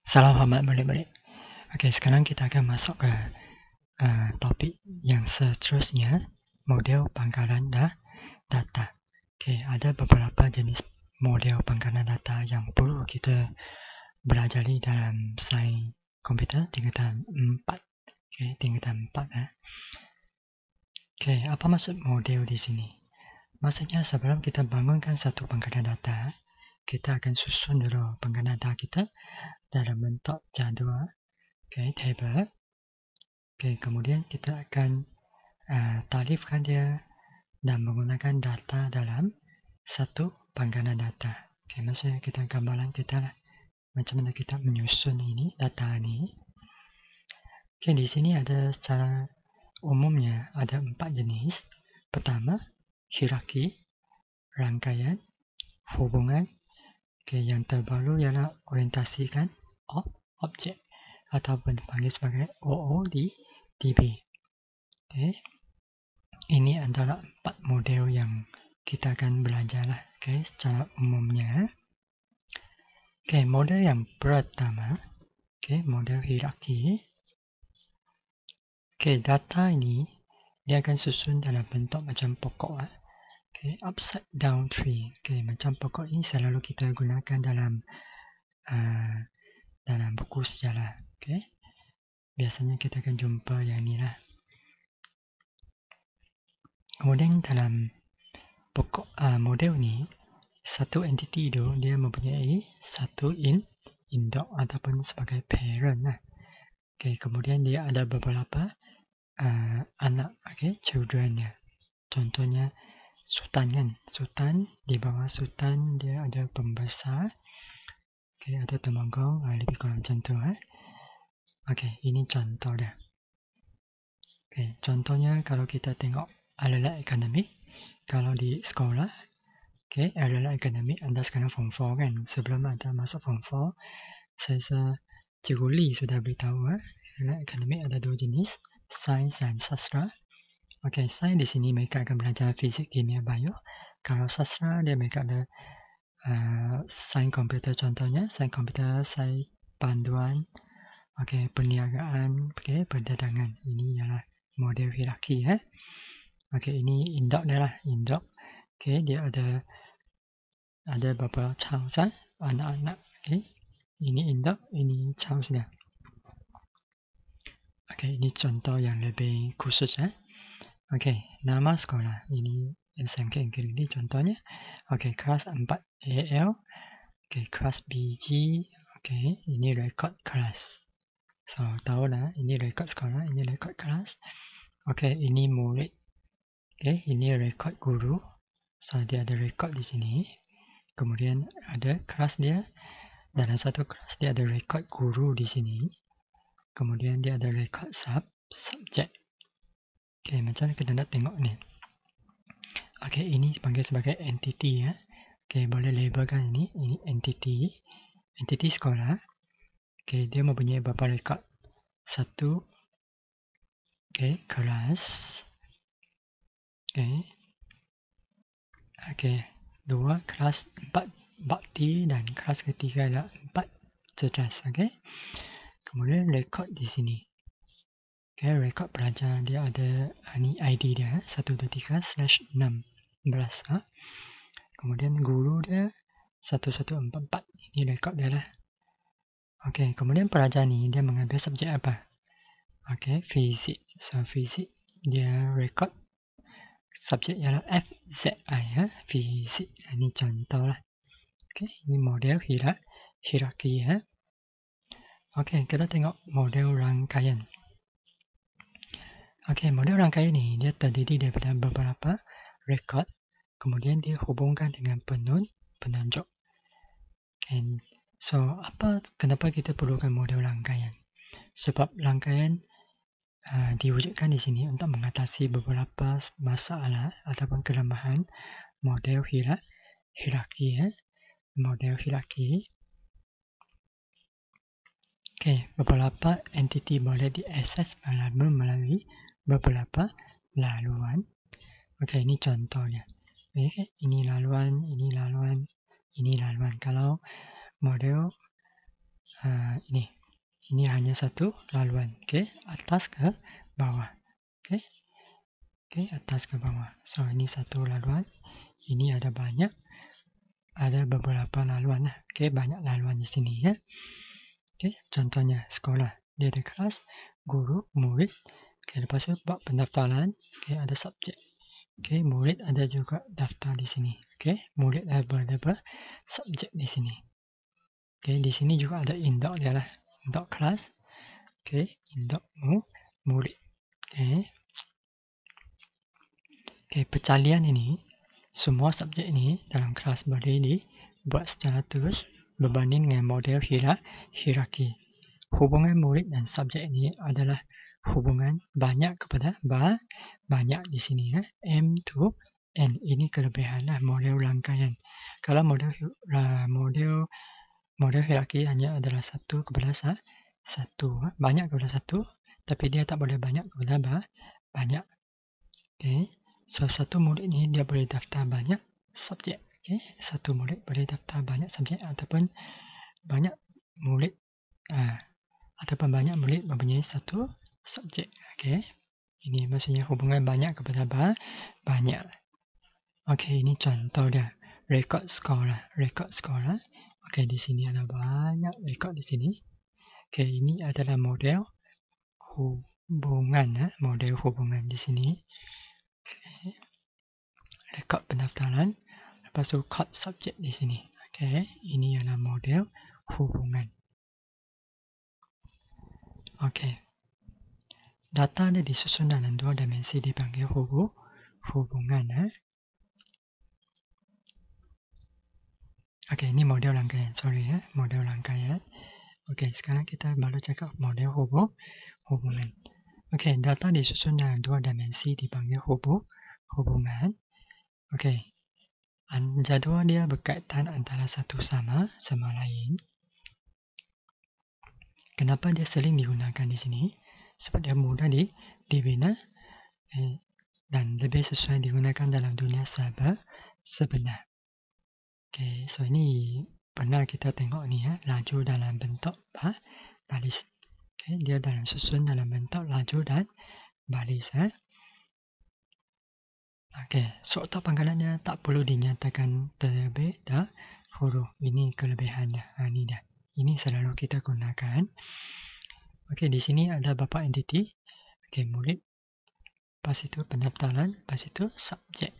Salam hormat balik-balik. Okey, sekarang kita akan masuk ke topik yang seterusnya, model pangkalan data. Okey, ada beberapa jenis model pangkalan data yang perlu kita belajari dalam sains komputer tingkatan 4. Okey, tingkatan 4. Okey, apa maksud model di sini? Maksudnya sebelum kita bangunkan satu pangkalan data, kita akan susun dulu pangkalan data kita dalam bentuk jadual, table. Kemudian kita akan tarifkan dia dan menggunakan data dalam satu pangkalan data. Maksudnya kita gambaran kita lah, macam mana kita menyusun ini data ni. Di sini ada secara umumnya ada 4 jenis. Pertama, hierarki, rangkaian, hubungan. Yang terbaru ialah orientasikan objek ataupun dipanggil sebagai OODB. Ini adalah 4 model yang kita akan belajar lah, secara umumnya. Model yang pertama, model hierarki. Data ini dia akan susun dalam bentuk macam pokok. Upside down tree. Macam pokok ini selalu kita gunakan dalam buku sejarah. Biasanya kita akan jumpa yang ni lah. Kemudian dalam pokok model ni, satu entiti itu dia mempunyai satu indok ataupun sebagai parent lah. Kemudian dia ada beberapa anak, children-nya. Contohnya sultan kan. Sultan, di bawah sultan dia ada pembesar. Ada temanggung, lebih kurang macam tu. Ini contoh dia. Contohnya kalau kita tengok alat akademik, kalau di sekolah, alat akademik anda sekarang form 4 kan. Sebelum anda masuk form 4, saya Cikgu Lee sudah beritahu alat akademik ada 2 jenis, sains dan sastra. Sains di sini mereka akan belajar fizik, kimia, bio. Kalau sastra dia mereka ada sains komputer, contohnya sains komputer, sains panduan, perniagaan, perdagangan. Ini ialah model hierarki. Ini indok dia lah, indok. Dia ada beberapa child, anak-anak. Ini indok, ini child dia. Ini contoh yang lebih khusus. Nama sekolah. Ini SMK Negeri contohnya. Kelas 4 AL. Kelas BG. Ini rekod kelas. So, tahu lah, ini rekod sekolah, ini rekod kelas. Ini murid. Ini rekod guru. So, dia ada rekod di sini. Kemudian ada kelas dia. Dalam satu kelas dia ada rekod guru di sini. Kemudian dia ada rekod subjek. Macam mana kita nak tengok ni. Ini dipanggil sebagai entity. Boleh labelkan ini. Ini entity. Entity sekolah. Dia mempunyai beberapa rekod. 1. Kelas. 2. Kelas 4 bakti dan kelas ketiga adalah 4 cerdas. Kemudian rekod di sini. Rekod pelajar dia ada ni ID dia 123/16. Kemudian guru dia 1144. Ini rekod dia lah. Kemudian pelajar ni dia mengambil subjek apa? Fizik. So fizik dia rekod subjek ialah FZI, fizik. Ini contoh lah. Ini model hierarki. Kita tengok model rangkaian. Model rangkaian ni dia terdiri daripada beberapa rekod, kemudian dia hubungkan dengan penunjuk. So, kenapa kita perlukan model rangkaian? Sebab rangkaian diwujudkan di sini untuk mengatasi beberapa masalah ataupun kelemahan model hierarki. Model hierarki. Beberapa entiti boleh diakses melalui beberapa laluan. Ini contohnya. Ini laluan, ini laluan, ini laluan. Kalau model Ini hanya satu laluan. Okay, atas ke bawah. Okay. Okay, atas ke bawah. So, ini satu laluan. Ini ada banyak. Ada beberapa laluan. Okay, banyak laluan di sini. Ya. Okay, contohnya sekolah. Dia ada kelas, guru, murid. Okay, lepas itu buat pendaftaran. Okay, ada subjek. Okay, murid ada juga daftar di sini. Okay, murid ada subjek di sini. Okay, di sini juga ada indok dia lah. Indok kelas. Okay, indok murid. Okay. Okay, percalian ini, semua subjek ini dalam kelas boleh dibuat secara terus berbanding dengan model hierarki. Hubungan murid dan subjek ini adalah hubungan banyak kepada banyak di sini. M to N. Ini kelebihan model rangkaian. Kalau model hierarki hanya adalah 1 kepada 1. Banyak kepada 1. Tapi dia tak boleh banyak kepada banyak. Okay. So, satu murid ni dia boleh daftar banyak subjek. Okay. Satu murid boleh daftar banyak subjek ataupun banyak murid mempunyai satu subjek. Okay. Ini maksudnya hubungan banyak kepada banyak. Okay, ini contoh dia. Rekod sekolah. Okay, di sini ada banyak rekod di sini. Okay, ini adalah model hubungan. Model hubungan di sini. Okay. Rekod pendaftaran. Lepas tu kod subjek di sini. Okay, ini adalah model hubungan. Okay. Data dia disusun dalam 2 dimensi dipanggil hubungan. Okay, ini model rangkaian. Model rangkaian. Okay, sekarang kita baru cakap model hubungan. Okay, data disusun dalam 2 dimensi dipanggil hubungan. Okay, jadual dia berkaitan antara satu sama lain. Kenapa dia sering digunakan di sini? Sebab dia mudah dibina dan lebih sesuai digunakan dalam dunia sebenar. Okay, so ini pernah kita tengok ni laju dalam bentuk baris. Okay, dia dalam susun dalam bentuk laju dan baris. Okay, struktur pangkalannya tak perlu dinyatakan terlebih dahulu. Ini kelebihannya. Ini dia. Ini selalu kita gunakan. Okay, di sini ada beberapa entiti. Okay, murid. Lepas itu pendaftaran. Lepas itu subjek.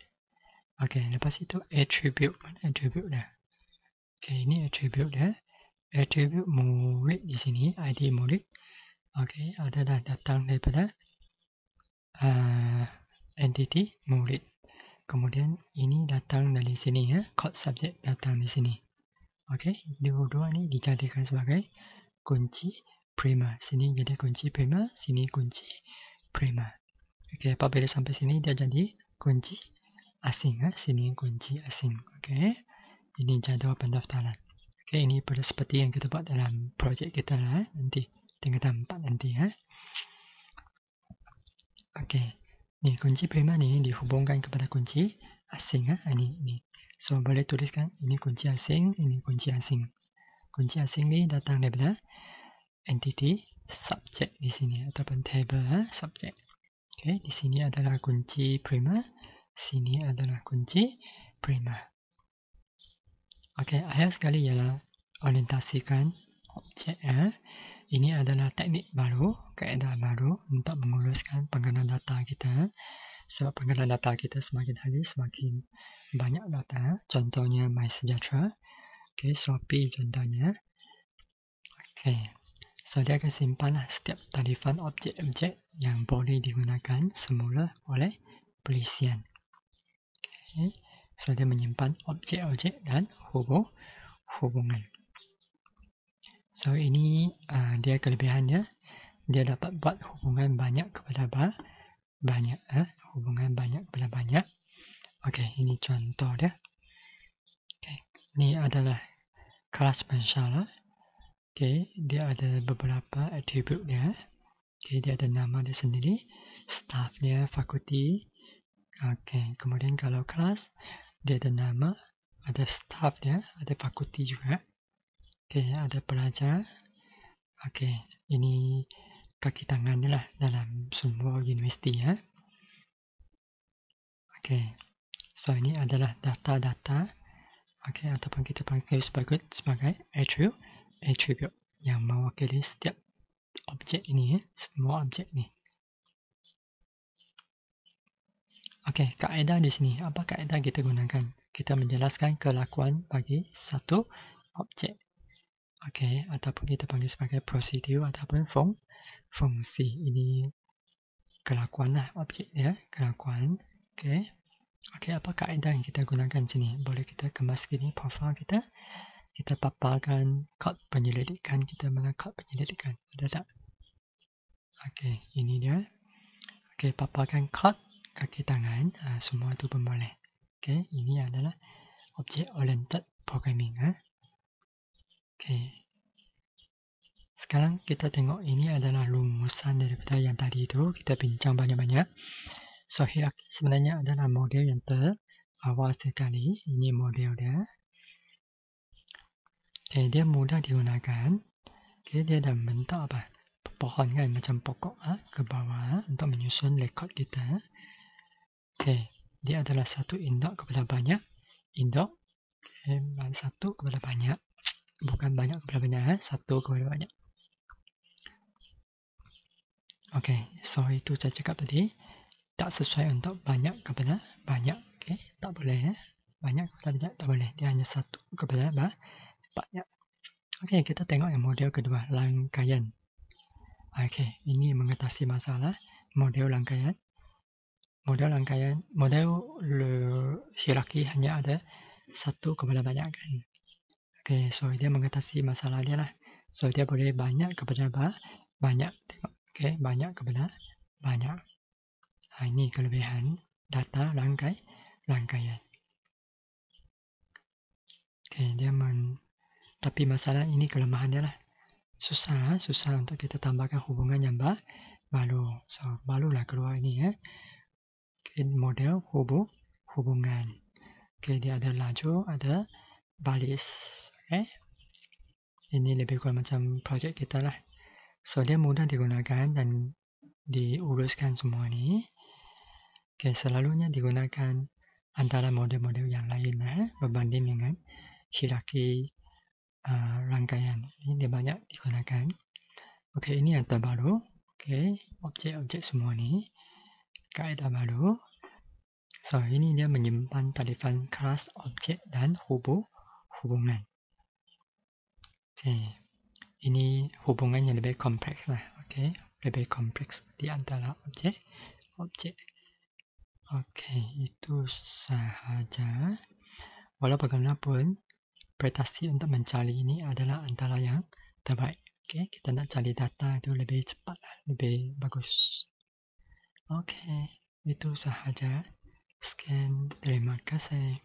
Okay, lepas itu attribute. Attribute dah. Okay, ini attribute dia. Attribute murid di sini. ID murid. Okay, adalah datang daripada entiti murid. Kemudian ini datang dari sini Kod subjek datang di sini. Okay, dua-dua ni dijadikan sebagai kunci prima. Sini jadi kunci prima. Sini kunci prima. Okay, apabila sampai sini dia jadi kunci asing. Sini kunci asing. Okay, ini jadual pendaftaran. Okay, ini pada seperti yang kita buat dalam projek kita lah. Nanti tingkatan 4 nanti. Okay, ni kunci prima ni dihubungkan kepada kunci asing. Ini. So, boleh tuliskan ini kunci asing, ini kunci asing. Kunci asing ni datang daripada entiti subjek di sini ataupun table subjek. Okay, di sini adalah kunci prima, sini adalah kunci prima. Okay, akhir sekali ialah orientasikan objek. Ini adalah teknik baru, kaedah baru untuk menguruskan penggunaan data kita. Sebab penggunaan data kita semakin hari semakin banyak data. Contohnya MySejahtera. Okay, Shopee contohnya. Okay. So, dia akan simpan setiap telefon objek-objek yang boleh digunakan semula oleh polisian. Okay. So, dia menyimpan objek-objek dan hubungan. So, ini dia kelebihannya. Dia dapat buat hubungan banyak kepada banyak. Hubungan banyak kepada banyak. Okay, ini contoh dia. Okay. Ini adalah kelas pensyarah. Okay, dia ada beberapa atribut dia. Okay, dia ada nama dia sendiri, staff dia, fakulti. Okay, kemudian kalau kelas, dia ada nama, ada staff dia, ada fakulti juga. Okay, ada pelajar, Oke, ini kaki tangannya lah dalam semua universiti ya. Oke, so ini adalah data-data. Oke, ataupun kita panggil sebagai attribute yang mewakili setiap objek ini ya, semua objek ini. Oke, kaedah di sini. Apa kaedah kita gunakan? Kita menjelaskan kelakuan bagi satu objek. Oke, ataupun kita panggil sebagai prosedur ataupun fungsi. Ini kelakuan lah objek ya, kelakuan. Oke. Oke, apa kaedah yang kita gunakan sini? Boleh kita kemas gini profil kita. Kita paparkan kod penyelidikan kita, mana kod penyelidikan. Ada tak? Oke, ini dia. Oke, paparkan kod kaki tangan. Semua itu pun boleh. Oke, ini adalah object oriented programming. Oke. Sekarang kita tengok ini adalah rumusan daripada yang tadi itu. Kita bincang banyak-banyak. So, hierarki sebenarnya adalah model yang terawal sekali. Ini model dia. Oke, dia mudah digunakan. Oke, dia dah bentuk apa? Pohon kan, macam pokok ke bawah untuk menyusun rekod kita. Oke, dia adalah satu indok kepada banyak indok. Oke, satu kepada banyak. Bukan banyak kepada banyak, satu kepada banyak. Oke, so itu saya cakap tadi. Tak sesuai untuk banyak kepada banyak. Oke, tak boleh ya. Banyak kepada banyak tak boleh. Dia hanya satu kepada banyak. Oke, kita tengok yang model kedua, rangkaian. Oke, ini mengatasi masalah model rangkaian. Model rangkaian, model hierarki hanya ada satu kepada banyak kan. Oke, so dia mengatasi masalah dia lah. So dia boleh banyak kepada banyak. Tengok. Oke, banyak kepada banyak. Ini kelebihan data rangkaian. Oke, tapi masalah ini kelemahan dia lah. Susah untuk kita tambahkan hubungan yang baru. So, barulah keluar ini ya. Oke, model hubungan. Oke, dia ada laju, ada baris. Oke. Ini lebih kurang macam projek kita lah. So, dia mudah digunakan dan diuruskan semua ni. Oke, selalunya digunakan antara model-model yang lain berbanding dengan hierarki rangkaian. Ini dia banyak digunakan. Oke, ini yang terbaru. Oke, objek-objek semua ni. Kaedah baru. So, ini dia menyimpan tarifan kelas objek dan hubungan. Oke, ini hubungan yang lebih kompleks lah. Oke, lebih kompleks di antara objek. Oke, itu sahaja. Walau bagaimanapun, prestasi untuk mencari ini adalah antara yang terbaik. Oke, kita nak cari data itu lebih cepat, lebih bagus. Oke, itu sahaja. Sekian, terima kasih.